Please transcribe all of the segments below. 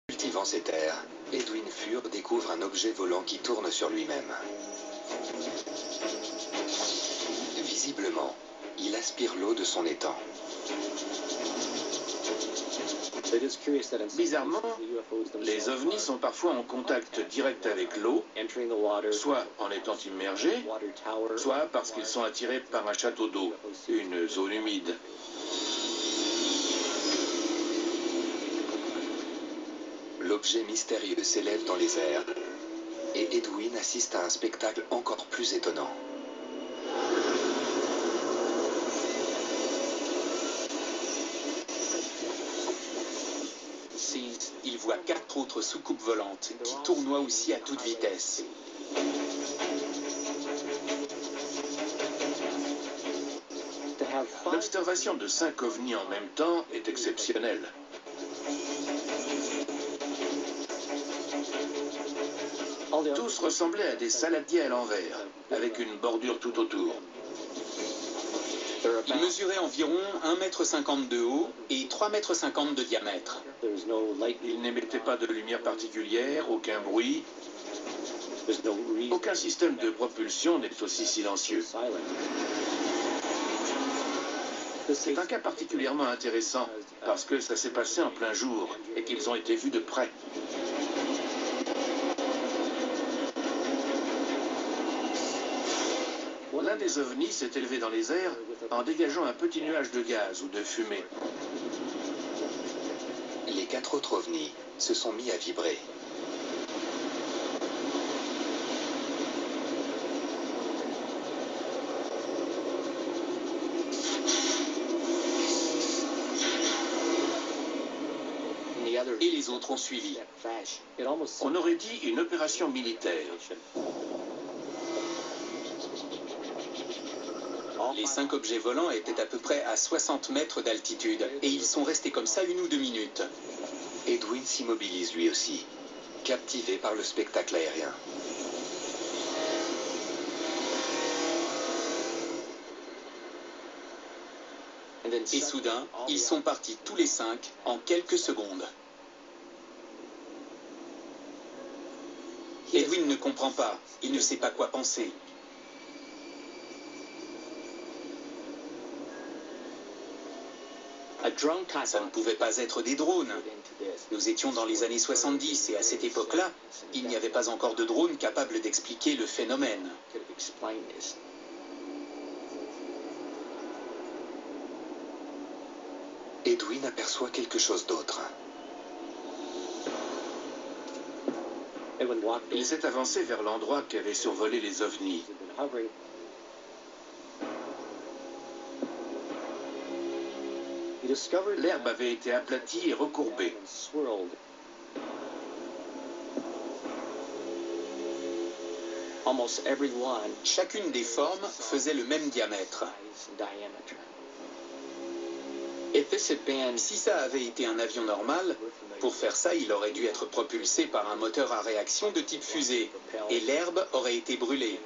Cultivant ses terres, Edwin Furr découvre un objet volant qui tourne sur lui-même. Visiblement, il aspire l'eau de son étang. Bizarrement, les ovnis sont parfois en contact direct avec l'eau, soit en étant immergés, soit parce qu'ils sont attirés par un château d'eau, une zone humide. L'objet mystérieux s'élève dans les airs et Edwin assiste à un spectacle encore plus étonnant. Il voit 4 autres soucoupes volantes qui tournoient aussi à toute vitesse. L'observation de 5 ovnis en même temps est exceptionnelle. Tous ressemblaient à des saladiers à l'envers, avec une bordure tout autour. Ils mesuraient environ 1,50 m de haut et 3,50 m de diamètre. Ils n'émettaient pas de lumière particulière, aucun bruit. Aucun système de propulsion n'est aussi silencieux. C'est un cas particulièrement intéressant parce que ça s'est passé en plein jour et qu'ils ont été vus de près. L'un des ovnis s'est élevé dans les airs en dégageant un petit nuage de gaz ou de fumée. Les 4 autres ovnis se sont mis à vibrer. Et les autres ont suivi. On aurait dit une opération militaire. Les 5 objets volants étaient à peu près à 60 mètres d'altitude et ils sont restés comme ça 1 ou 2 minutes. Edwin s'immobilise lui aussi, captivé par le spectacle aérien. Et soudain, ils sont partis tous les 5 en quelques secondes. Edwin ne comprend pas, il ne sait pas quoi penser. Ça ne pouvait pas être des drones. Nous étions dans les années 70 et à cette époque-là, il n'y avait pas encore de drones capables d'expliquer le phénomène. Edwin aperçoit quelque chose d'autre. Il s'est avancé vers l'endroit qu'avaient survolé les ovnis. L'herbe avait été aplatie et recourbée. Chacune des formes faisait le même diamètre. Si ça avait été un avion normal, pour faire ça, il aurait dû être propulsé par un moteur à réaction de type fusée, et l'herbe aurait été brûlée.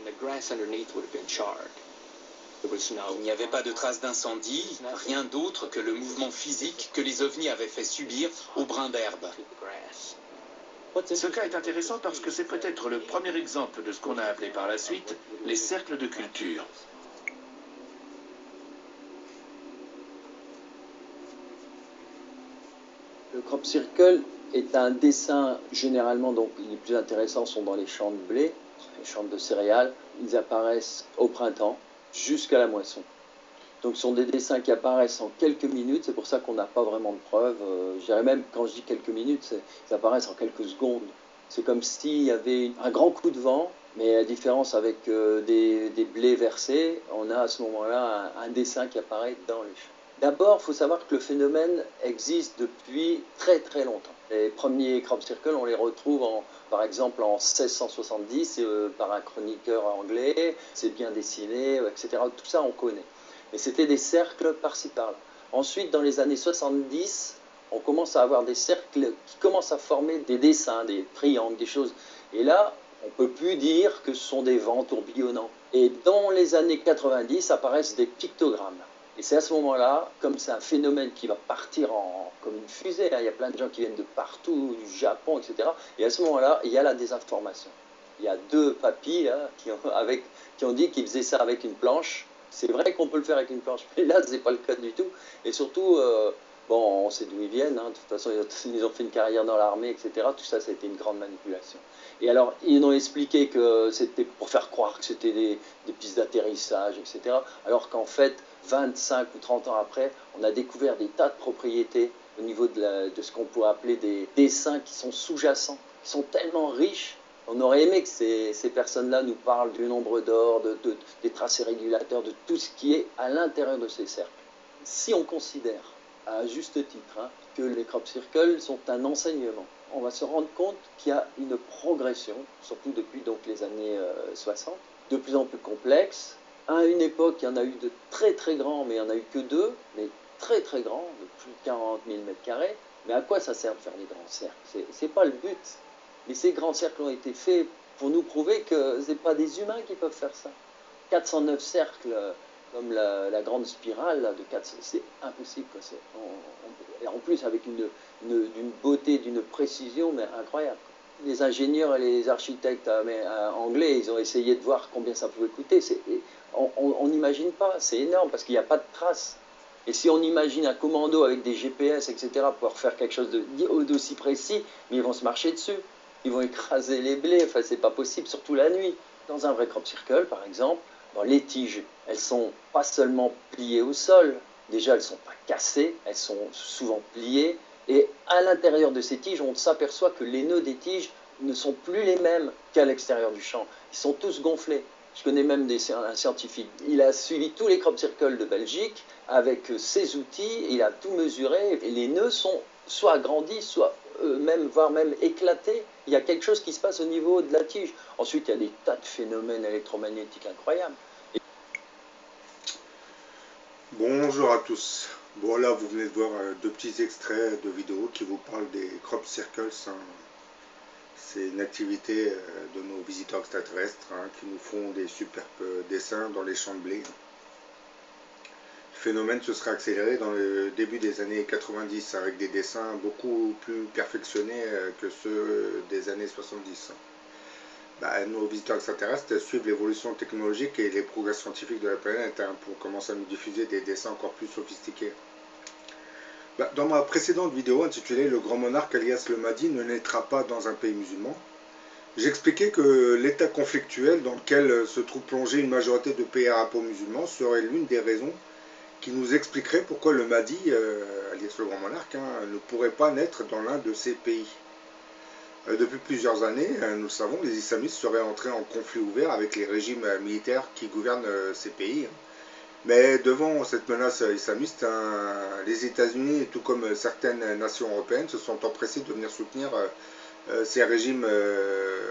Il n'y avait pas de traces d'incendie, rien d'autre que le mouvement physique que les ovnis avaient fait subir aux brins d'herbe. Ce cas est intéressant parce que c'est peut-être le premier exemple de ce qu'on a appelé par la suite les cercles de culture. Le crop circle est un dessin, généralement, donc les plus intéressants sont dans les champs de blé, les champs de céréales. Ils apparaissent au printemps jusqu'à la moisson. Donc ce sont des dessins qui apparaissent en quelques minutes, c'est pour ça qu'on n'a pas vraiment de preuves. Je dirais même, quand je dis quelques minutes, ils apparaissent en quelques secondes. C'est comme s'il y avait un grand coup de vent, mais la différence avec des blés versés, on a à ce moment-là un dessin qui apparaît dans les champs. D'abord, il faut savoir que le phénomène existe depuis très très longtemps. Les premiers crop circles, on les retrouve par exemple en 1670 par un chroniqueur anglais, c'est bien dessiné, etc. Tout ça on connaît. Mais c'était des cercles par-ci par-là. Ensuite, dans les années 70, on commence à avoir des cercles qui commencent à former des dessins, des triangles, des choses. Et là, on ne peut plus dire que ce sont des vents tourbillonnants. Et dans les années 90 apparaissent des pictogrammes. Et c'est à ce moment-là, comme c'est un phénomène qui va partir comme une fusée, hein, il y a plein de gens qui viennent de partout, du Japon, etc. Et à ce moment-là, il y a la désinformation. Il y a 2 papis là, qui ont dit qu'ils faisaient ça avec une planche. C'est vrai qu'on peut le faire avec une planche, mais là, ce n'est pas le cas du tout. Et surtout, bon, on sait d'où ils viennent, hein. De toute façon, ils ont fait une carrière dans l'armée, etc. Tout ça, c'était une grande manipulation. Et alors, ils ont expliqué que c'était pour faire croire que c'était des pistes d'atterrissage, etc. Alors qu'en fait, 25 ou 30 ans après, on a découvert des tas de propriétés au niveau de ce qu'on pourrait appeler des dessins qui sont sous-jacents, qui sont tellement riches. On aurait aimé que ces personnes-là nous parlent du nombre d'or, des tracés régulateurs, de tout ce qui est à l'intérieur de ces cercles. Si on considère, à juste titre, hein, que les crop circles sont un enseignement, on va se rendre compte qu'il y a une progression, surtout depuis donc, les années 60, de plus en plus complexe. À une époque, il y en a eu de très très grands, mais il n'y en a eu que 2, mais très très grands, de plus de 40 000 m². Mais à quoi ça sert de faire des grands cercles? C'est pas le but. Mais ces grands cercles ont été faits pour nous prouver que ce n'est pas des humains qui peuvent faire ça. 409 cercles, comme la grande spirale là, de 400, c'est impossible. Et en plus, avec d'une beauté, d'une précision mais incroyable. Les ingénieurs et les architectes anglais, ils ont essayé de voir combien ça pouvait coûter. On n'imagine pas, c'est énorme parce qu'il n'y a pas de traces. Et si on imagine un commando avec des GPS, etc., pour faire quelque chose d'aussi précis, mais ils vont se marcher dessus. Ils vont écraser les blés, enfin c'est pas possible, surtout la nuit. Dans un vrai crop circle, par exemple, dans les tiges, elles sont pas seulement pliées au sol, déjà elles sont pas cassées, elles sont souvent pliées, et à l'intérieur de ces tiges, on s'aperçoit que les nœuds des tiges ne sont plus les mêmes qu'à l'extérieur du champ. Ils sont tous gonflés. Je connais même un scientifique. Il a suivi tous les crop circles de Belgique avec ses outils, il a tout mesuré, et les nœuds sont soit agrandis, soit voire même éclatés. Il y a quelque chose qui se passe au niveau de la tige. Ensuite, il y a des tas de phénomènes électromagnétiques incroyables. Bonjour à tous. Bon, là, vous venez de voir 2 petits extraits de vidéos qui vous parlent des crop circles. Hein. C'est une activité de nos visiteurs extraterrestres hein, qui nous font des superbes dessins dans les champs de blé. Le phénomène se serait accéléré dans le début des années 90 avec des dessins beaucoup plus perfectionnés que ceux des années 70. Nos visiteurs extraterrestres suivent l'évolution technologique et les progrès scientifiques de la planète hein, pour commencer à nous diffuser des dessins encore plus sophistiqués. Dans ma précédente vidéo intitulée « Le grand monarque alias le Mahdi ne naîtra pas dans un pays musulman », j'expliquais que l'état conflictuel dans lequel se trouve plongé une majorité de pays arabo-musulmans serait l'une des raisons qui nous expliquerait pourquoi le Mahdi, alias le grand monarque, hein, ne pourrait pas naître dans l'un de ces pays. Depuis plusieurs années, nous le savons, les islamistes seraient entrés en conflit ouvert avec les régimes militaires qui gouvernent ces pays. Mais devant cette menace islamiste, les États-Unis, tout comme certaines nations européennes, se sont empressés de venir soutenir ces régimes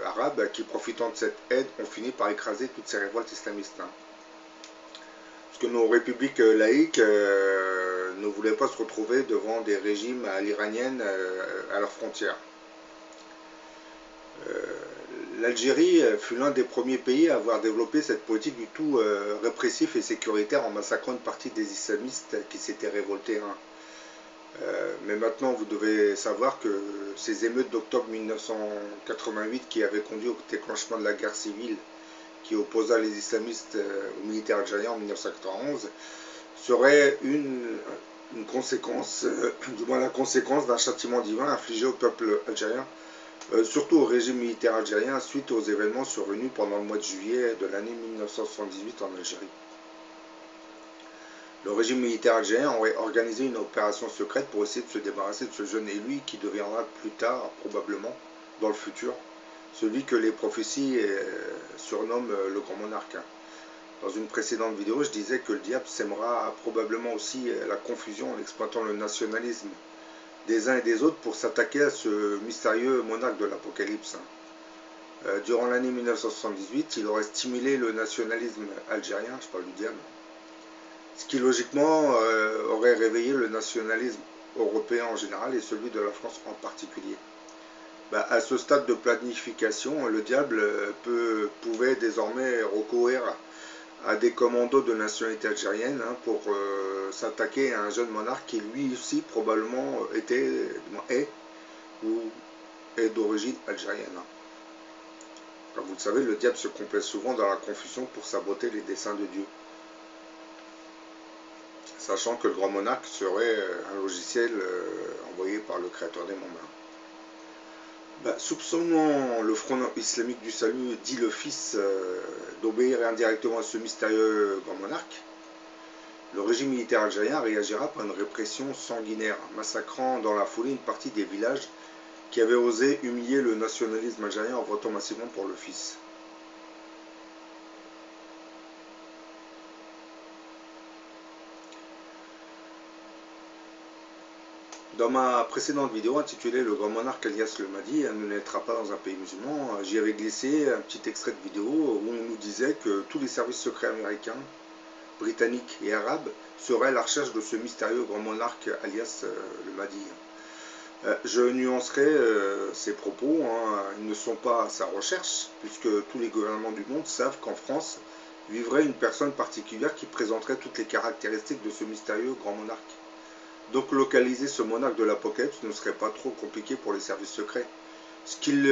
arabes qui, profitant de cette aide, ont fini par écraser toutes ces révoltes islamistes. Parce que nos républiques laïques ne voulaient pas se retrouver devant des régimes à l'iranienne à leurs frontières. L'Algérie fut l'un des premiers pays à avoir développé cette politique du tout répressif et sécuritaire en massacrant une partie des islamistes qui s'étaient révoltés. Hein. Mais maintenant, vous devez savoir que ces émeutes d'octobre 1988 qui avaient conduit au déclenchement de la guerre civile qui opposa les islamistes aux militaires algériens en 1991 seraient une conséquence, du moins la conséquence d'un châtiment divin infligé au peuple algérien, surtout au régime militaire algérien suite aux événements survenus pendant le mois de juillet de l'année 1978 en Algérie. Le régime militaire algérien aurait organisé une opération secrète pour essayer de se débarrasser de ce jeune élu qui deviendra plus tard, probablement, dans le futur, celui que les prophéties surnomment le grand monarque. Dans une précédente vidéo, je disais que le diable sèmera probablement aussi la confusion en exploitant le nationalisme des uns et des autres pour s'attaquer à ce mystérieux monarque de l'Apocalypse. Durant l'année 1978, il aurait stimulé le nationalisme algérien, je parle du diable, ce qui logiquement aurait réveillé le nationalisme européen en général et celui de la France en particulier. À ce stade de planification, le diable pouvait désormais recourir à des commandos de nationalité algérienne hein, pour s'attaquer à un jeune monarque qui lui aussi probablement est d'origine algérienne. Comme vous le savez, le diable se complaît souvent dans la confusion pour saboter les desseins de Dieu. Sachant que le grand monarque serait un logiciel envoyé par le créateur des mondes. Soupçonnant le Front islamique du salut, dit le fils, d'obéir indirectement à ce mystérieux grand monarque, le régime militaire algérien réagira par une répression sanguinaire, massacrant dans la foulée une partie des villages qui avaient osé humilier le nationalisme algérien en votant massivement pour le fils. Dans ma précédente vidéo intitulée Le grand monarque alias le Mahdi ne naîtra pas dans un pays musulman, j'y avais glissé un petit extrait de vidéo où on nous disait que tous les services secrets américains, britanniques et arabes seraient à la recherche de ce mystérieux grand monarque alias le Mahdi. Je nuancerai ces propos, hein, ils ne sont pas à sa recherche, puisque tous les gouvernements du monde savent qu'en France vivrait une personne particulière qui présenterait toutes les caractéristiques de ce mystérieux grand monarque. Donc localiser ce monarque de l'Apocalypse ne serait pas trop compliqué pour les services secrets. Ce qu'il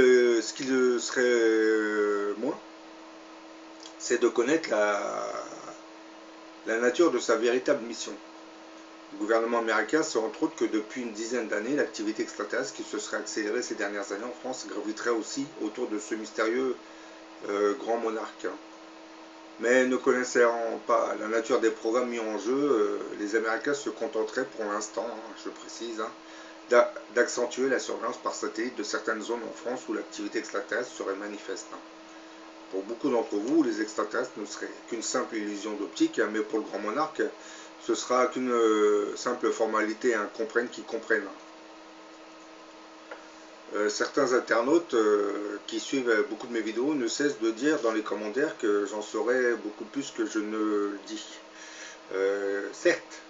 serait moins, c'est de connaître la nature de sa véritable mission. Le gouvernement américain sait entre autres que depuis une dizaine d'années, l'activité extraterrestre qui se serait accélérée ces dernières années en France graviterait aussi autour de ce mystérieux grand monarque. Mais ne connaissant pas la nature des programmes mis en jeu, les Américains se contenteraient pour l'instant, hein, je précise, hein, d'accentuer la surveillance par satellite de certaines zones en France où l'activité extraterrestre serait manifeste. Hein. Pour beaucoup d'entre vous, les extraterrestres ne seraient qu'une simple illusion d'optique, hein, mais pour le grand monarque, ce sera qu'une simple formalité, hein, comprenne qui comprenne. Certains internautes qui suivent beaucoup de mes vidéos ne cessent de dire dans les commentaires que j'en saurais beaucoup plus que je ne le dis. Certes,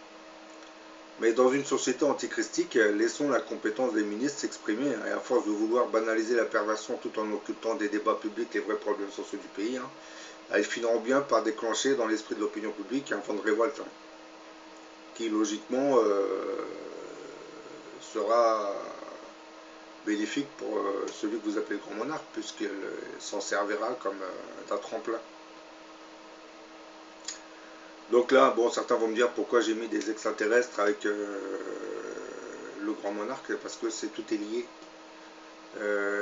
mais dans une société antichristique, laissons la compétence des ministres s'exprimer, et à force de vouloir banaliser la perversion tout en occultant des débats publics les vrais problèmes sociaux du pays, hein, elles finiront bien par déclencher dans l'esprit de l'opinion publique un vent de révolte, hein, qui logiquement sera bénéfique pour celui que vous appelez le grand monarque, puisqu'il s'en servira comme d'un tremplin. Donc là, bon, certains vont me dire pourquoi j'ai mis des extraterrestres avec le grand monarque, parce que tout est lié.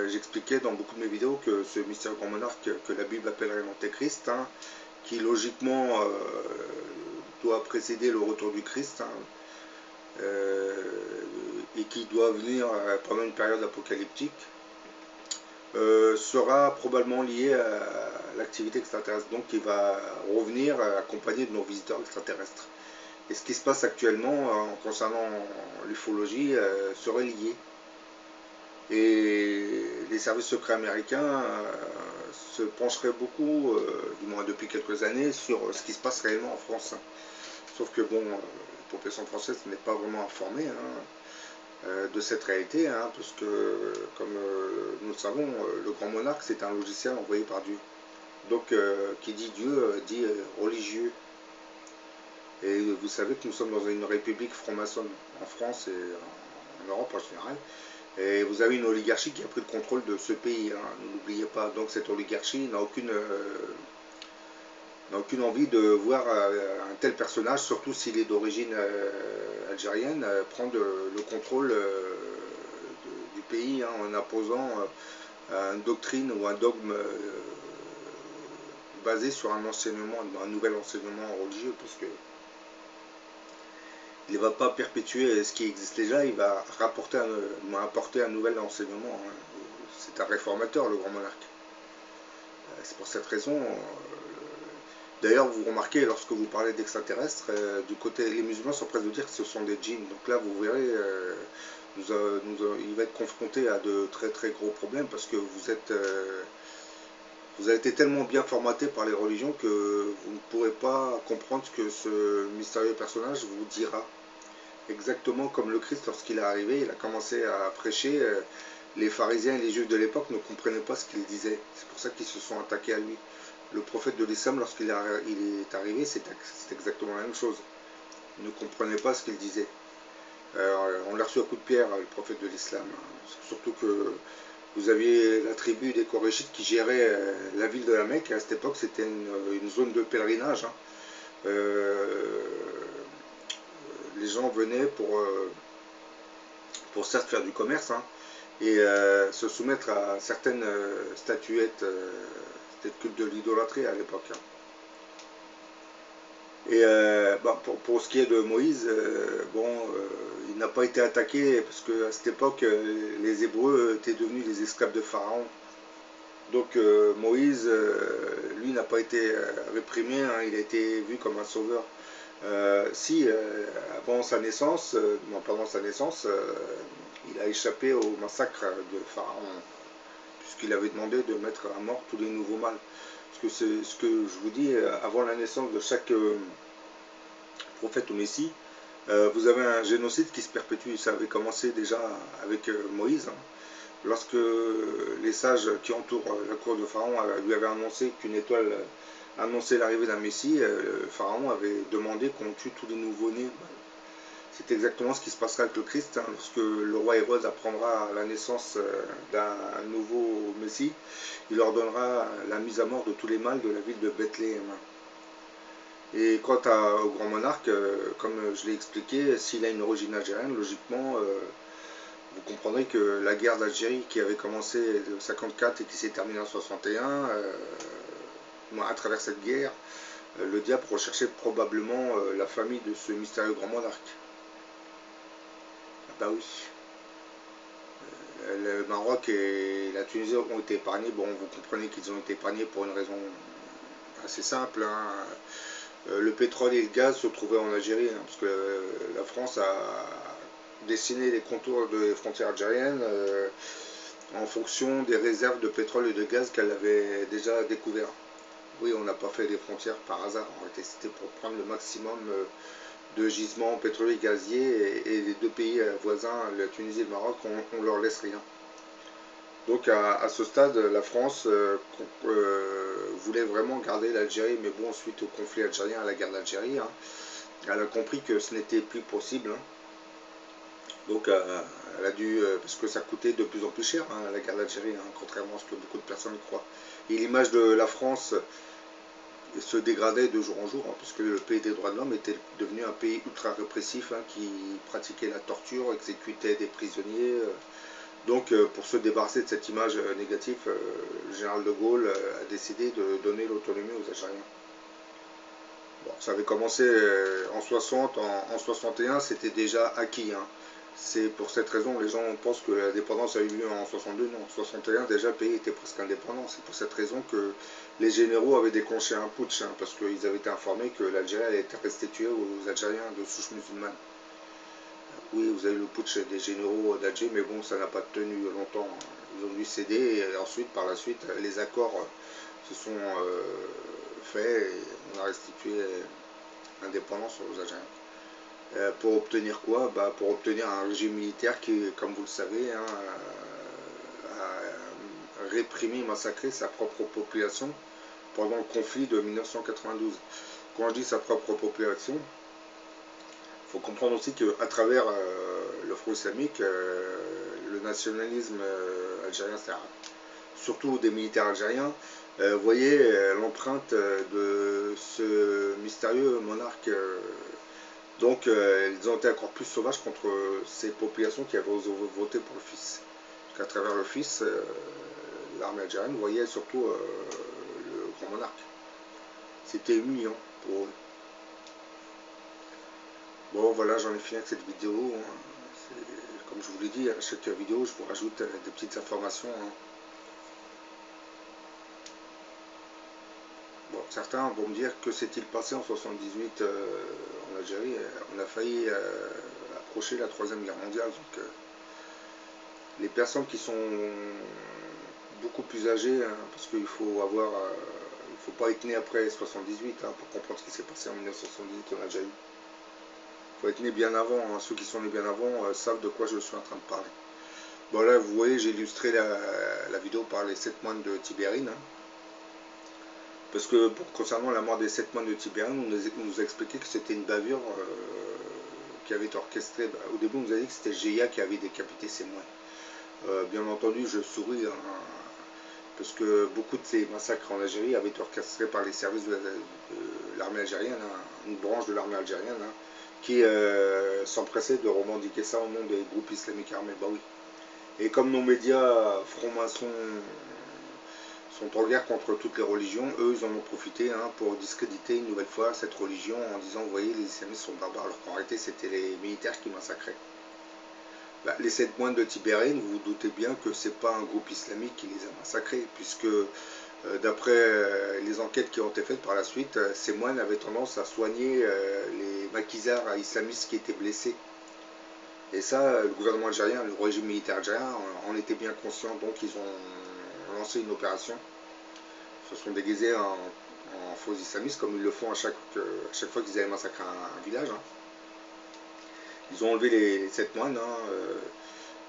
J'expliquais dans beaucoup de mes vidéos que ce mystérieux grand monarque que la Bible appellerait l'Antéchrist, hein, qui logiquement doit précéder le retour du Christ, hein, et qui doit venir pendant une période apocalyptique, sera probablement lié à l'activité extraterrestre, donc il va revenir accompagné de nos visiteurs extraterrestres. Et ce qui se passe actuellement concernant l'ufologie serait lié. Et les services secrets américains se pencheraient beaucoup, du moins depuis quelques années, sur ce qui se passe réellement en France. Sauf que bon, la population française n'est pas vraiment informée, hein, de cette réalité, hein, parce que, comme nous le savons, le grand monarque, c'est un logiciel envoyé par Dieu. Donc, qui dit Dieu, dit religieux. Et vous savez que nous sommes dans une république franc-maçonne en France et en Europe en général. Et vous avez une oligarchie qui a pris le contrôle de ce pays, hein, ne l'oubliez pas. Donc cette oligarchie n'a aucune envie de voir un tel personnage, surtout s'il est d'origine algérienne, prendre le contrôle du pays, hein, en imposant une doctrine ou un dogme basé sur un enseignement, un nouvel enseignement religieux, parce que il ne va pas perpétuer ce qui existe déjà, il va apporter un nouvel enseignement. Hein. C'est un réformateur, le grand monarque. C'est pour cette raison, d'ailleurs vous remarquez, lorsque vous parlez d'extraterrestres, du côté, les musulmans sont prêts à dire que ce sont des djinns. Donc là vous verrez, il va être confronté à de très très gros problèmes, parce que vous avez été tellement bien formaté par les religions que vous ne pourrez pas comprendre ce que ce mystérieux personnage vous dira. Exactement comme le Christ, lorsqu'il est arrivé, il a commencé à prêcher, les pharisiens et les juifs de l'époque ne comprenaient pas ce qu'il disait. C'est pour ça qu'ils se sont attaqués à lui. le prophète de l'islam, lorsqu'il est arrivé, c'est exactement la même chose. Il ne comprenait pas ce qu'il disait. On l'a reçu à coup de pierre, le prophète de l'islam. Surtout que vous aviez la tribu des Korachites qui gérait la ville de la Mecque. À cette époque, c'était une zone de pèlerinage. Les gens venaient pour certes faire du commerce, et se soumettre à certaines statuettes, c'était le culte de l'idolâtrie à l'époque. Et pour ce qui est de Moïse, il n'a pas été attaqué parce qu'à cette époque, les Hébreux étaient devenus les esclaves de Pharaon. Donc Moïse, lui, n'a pas été réprimé, il a été vu comme un sauveur. Avant sa naissance, pendant sa naissance, il a échappé au massacre de Pharaon, puisqu'il avait demandé de mettre à mort tous les nouveaux mâles. Parce que c'est ce que je vous dis, avant la naissance de chaque prophète ou messie, vous avez un génocide qui se perpétue. Ça avait commencé déjà avec Moïse, lorsque les sages qui entourent la cour de Pharaon lui avaient annoncé qu'une étoile annonçait l'arrivée d'un messie. Pharaon avait demandé qu'on tue tous les nouveau-nés. C'est exactement ce qui se passera avec le Christ, lorsque le roi Hérode apprendra la naissance d'un nouveau messie. Il ordonnera la mise à mort de tous les mâles de la ville de Bethléem. Et quant au grand monarque, comme je l'ai expliqué, s'il a une origine algérienne, logiquement, vous comprendrez que la guerre d'Algérie qui avait commencé en 1954 et qui s'est terminée en 1961, à travers cette guerre, le diable recherchait probablement la famille de ce mystérieux grand monarque. Ah bah oui. Le Maroc et la Tunisie ont été épargnés. Bon, vous comprenez qu'ils ont été épargnés pour une raison assez simple. Le pétrole et le gaz se trouvaient en Algérie, parce que la France a dessiné les contours des frontières algériennes en fonction des réserves de pétrole et de gaz qu'elle avait déjà découvert. Oui, on n'a pas fait des frontières par hasard. En réalité, c'était pour prendre le maximum de gisements pétroliers et gaziers, et les deux pays voisins, la Tunisie et le Maroc, on leur laisse rien. Donc à ce stade, la France voulait vraiment garder l'Algérie, mais bon, suite au conflit algérien, à la guerre d'Algérie, elle a compris que ce n'était plus possible. Donc elle a dû, parce que ça coûtait de plus en plus cher, la guerre d'Algérie, contrairement à ce que beaucoup de personnes croient. Et l'image de la France se dégradait de jour en jour, puisque le pays des droits de l'homme était devenu un pays ultra répressif, qui pratiquait la torture, exécutait des prisonniers. Donc pour se débarrasser de cette image négative, le général de Gaulle a décidé de donner l'autonomie aux Algériens. Bon, ça avait commencé en 60, en 61, c'était déjà acquis. C'est pour cette raison, les gens pensent que l'indépendance a eu lieu en 62, non, en 61, déjà le pays était presque indépendant. C'est pour cette raison que les généraux avaient déclenché un putsch, parce qu'ils avaient été informés que l'Algérie allait être restituée aux Algériens de souche musulmane. Oui, vous avez le putsch des généraux d'Alger, mais bon, ça n'a pas tenu longtemps. Ils ont dû céder, et ensuite, par la suite, les accords se sont faits, et on a restitué l'indépendance aux Algériens. Pour obtenir quoi? Pour obtenir un régime militaire qui, comme vous le savez, a réprimé et massacré sa propre population pendant le conflit de 1992. Quand je dis sa propre population, il faut comprendre aussi qu'à travers le Front islamique, le nationalisme algérien, c'est-à-dire surtout des militaires algériens, vous voyez l'empreinte de ce mystérieux monarque. Donc ils ont été encore plus sauvages contre ces populations qui avaient voté pour le fils. Parce qu'à travers le fils, l'armée algérienne voyait surtout le grand monarque. C'était humiliant pour eux. Bon, voilà, j'en ai fini avec cette vidéo. Comme je vous l'ai dit, à chaque vidéo, je vous rajoute des petites informations. Bon, certains vont me dire que s'est-il passé en 78 en Algérie. On a failli approcher la 3e guerre mondiale. Donc, les personnes qui sont beaucoup plus âgées, parce qu'il faut avoir, il faut pas être né après 78 pour comprendre ce qui s'est passé en 1978 en Algérie. Il faut être né bien avant. Ceux qui sont nés bien avant savent de quoi je suis en train de parler. Bon, là, vous voyez, j'ai illustré la vidéo par les 7 moines de Tibérine. Parce que concernant la mort des 7 moines de Tibériade, on nous a expliqué que c'était une bavure qui avait été orchestrée. Au début, on nous a dit que c'était le GIA qui avait décapité ces moines. Bien entendu, je souris, hein, parce que beaucoup de ces massacres en Algérie avaient été orchestrés par les services de l'armée algérienne, hein, une branche de l'armée algérienne, hein, qui s'empressait de revendiquer ça au nom des groupes islamiques armés. Bah oui. Et comme nos médias francs-maçons sont en guerre contre toutes les religions, eux ils en ont profité, hein, pour discréditer une nouvelle fois cette religion en disant vous voyez les islamistes sont barbares, alors qu'en réalité c'était les militaires qui massacraient. Bah, les 7 moines de Tibérine, vous vous doutez bien que c'est pas un groupe islamique qui les a massacrés, puisque d'après les enquêtes qui ont été faites par la suite, ces moines avaient tendance à soigner les maquisards islamistes qui étaient blessés. Et ça, le gouvernement algérien, le régime militaire algérien en était bien conscient, donc ils ont lancé une opération. Ils se sont déguisés en faux islamistes, comme ils le font à chaque fois qu'ils avaient massacré un village. Hein. Ils ont enlevé les 7 moines. Hein.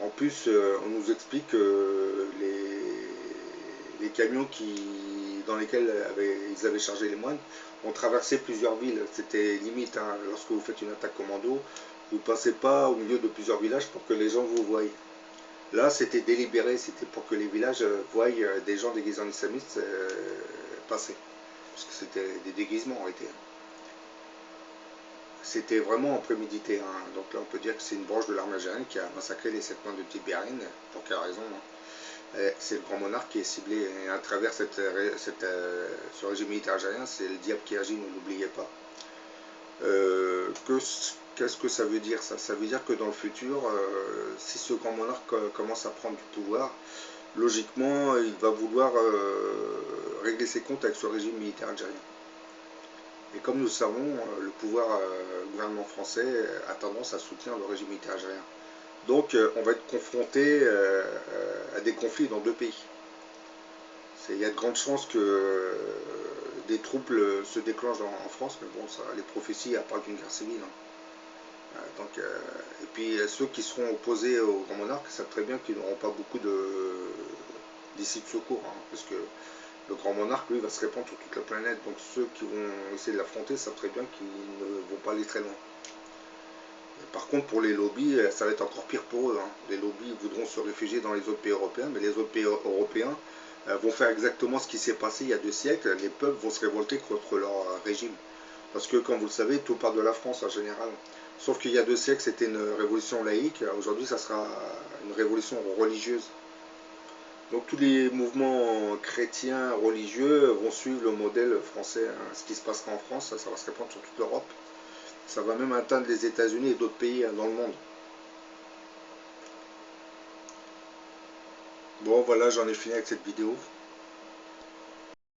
En plus, on nous explique que les camions dans lesquels ils avaient chargé les moines ont traversé plusieurs villes. C'était limite, hein, lorsque vous faites une attaque commando, vous ne passez pas au milieu de plusieurs villages pour que les gens vous voient. Là, c'était délibéré, c'était pour que les villages voient des gens déguisés en islamistes passer. Parce que c'était des déguisements en réalité. C'était vraiment prémédité. Hein. Donc là, on peut dire que c'est une branche de l'armée algérienne qui a massacré les 7 moines de Tibérine. Pour quelle raison, hein. C'est le grand monarque qui est ciblé. Et à travers ce régime militaire algérien, c'est le diable qui agit, ne l'oubliez pas. Qu'est-ce que ça veut dire ça? Ça veut dire que dans le futur, si ce grand monarque commence à prendre du pouvoir, logiquement, il va vouloir régler ses comptes avec ce régime militaire algérien. Et comme nous le savons, le gouvernement français a tendance à soutenir le régime militaire algérien. Donc on va être confronté à des conflits dans 2 pays. Il y a de grandes chances que des troubles se déclenchent en France, mais bon, ça, les prophéties parlent d'une guerre civile. Hein. Et puis ceux qui seront opposés au grand monarque savent très bien qu'ils n'auront pas beaucoup d'issue de secours, hein, parce que le grand monarque, lui, va se répandre sur toute la planète. Donc ceux qui vont essayer de l'affronter savent très bien qu'ils ne vont pas aller très loin. Par contre, pour les lobbies, ça va être encore pire pour eux. Hein. Les lobbies voudront se réfugier dans les autres pays européens, mais les autres pays européens vont faire exactement ce qui s'est passé il y a 2 siècles. Les peuples vont se révolter contre leur régime. Parce que, comme vous le savez, tout part de la France en général. Sauf qu'il y a 2 siècles, c'était une révolution laïque. Aujourd'hui, ça sera une révolution religieuse. Donc tous les mouvements chrétiens, religieux vont suivre le modèle français. Hein. Ce qui se passera en France, ça va se répandre sur toute l'Europe. Ça va même atteindre les États-Unis et d'autres pays dans le monde. Bon, voilà, j'en ai fini avec cette vidéo.